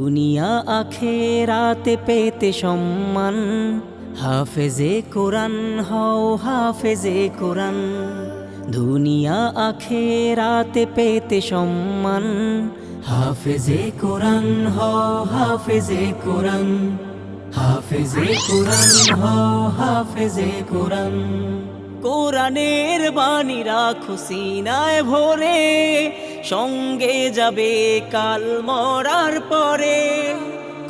দুনিয়া আখেরাতে পেতে সম্মান, হাফেজে কোরআন হও হাফেজে কোরআন। দুনিয়া আখেরাতে পেতে সম্মান, হাফেজে কোরআন হও হাফেজে কোরআন। হাফেজে কোরআন হও হাফেজে কোরআন। কোরআনের বাণী রাখো সিনায় ভরে, সঙ্গে যাবে কাল মরার পরে।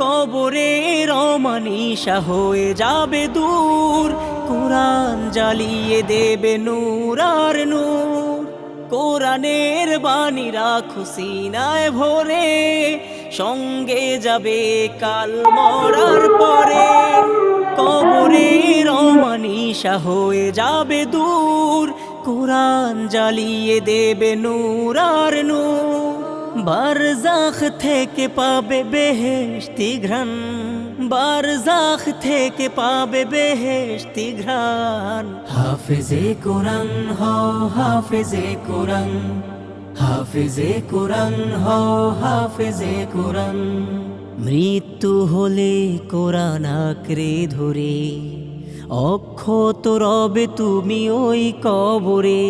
কবরের অমানিসা হয়ে যাবে দূর, কোরআন জ্বালিয়ে দেবে নূর আর নূর। কোরআনের বাণী রাখো সিনায় ভরে, সঙ্গে যাবে কাল মরার পরে। কবরের অমানিসা হয়ে যাবে দূর, কোরআন জ্বালিয়ে দেবে নূর আর নূর। বারজাখ থেকে পাবে বেহেশতি ঘ্রাণ, বারজাখ থেকে পাবে বেহেশতি ঘ্রাণ। হাফেজে কোরআন হও হাফেজে কোরআন। হাফেজে কোরআন হও হাফেজে কোরআন। মৃত্যু হলে কোরআন আঁকড়ে ধরে, অক্ষত রবে তুমি ওই কবরে।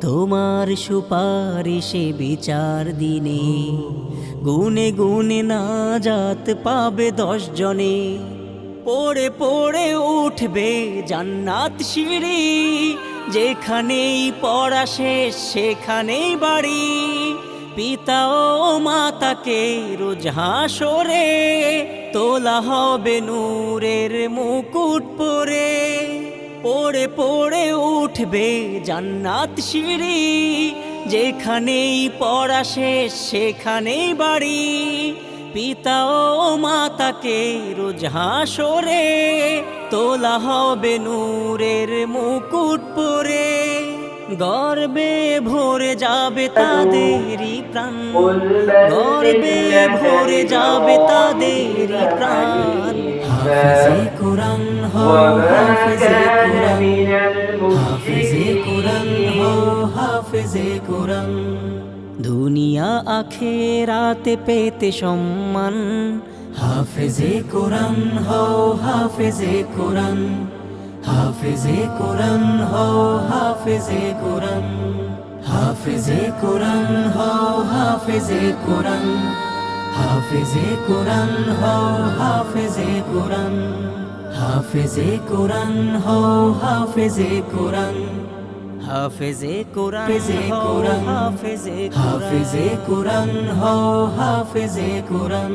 তোমার সুপারিশে বিচার দিনে, গুনে গুনে নাজাত পাবে 10 জনে। পড়ে পড়ে উঠবে জান্নাত সিঁড়ি, যেখানেই পড়া শেষ সেখানেই বাড়ি। পিতা ও মাতাকে রোজ হাসরে, তোলা হবে নূরের মুকুট পরে। পড়ে পড়ে উঠবে জান্নাত সিঁড়ি, যেখানেই পড়া শেষ সেখানেই বাড়ি। পিতা ও মাতাকে রোজ হাসরে, তোলা হবে নূরের মুকুট পরে। গর্বে ভরে যাবে তাদেরই প্রাণ, গর্বে ভরে যাবে তাদেরই প্রাণ। হাফেজে কোরআন হও হাফেজে কোরআন। হাফেজে কোরআন হও হাফেজে কোরআন। দুনিয়া আখেরাতে পেতে সম্মান, হাফেজে কোরআন হও হাফেজে কোরআন। হাফেজে কোরআন হও হাফেজে কোরআন। হাফেজে কোরআন হও হাফেজে কোরআন। হাফেজে কোরআন হও হাফেজে কোরআন। হাফেজে কোরআন হও হাফেজে কোরআন। হাফেজে কোরআন হাফেজে কোরআন। হাফেজে কোরআন হও হাফেজে কোরআন।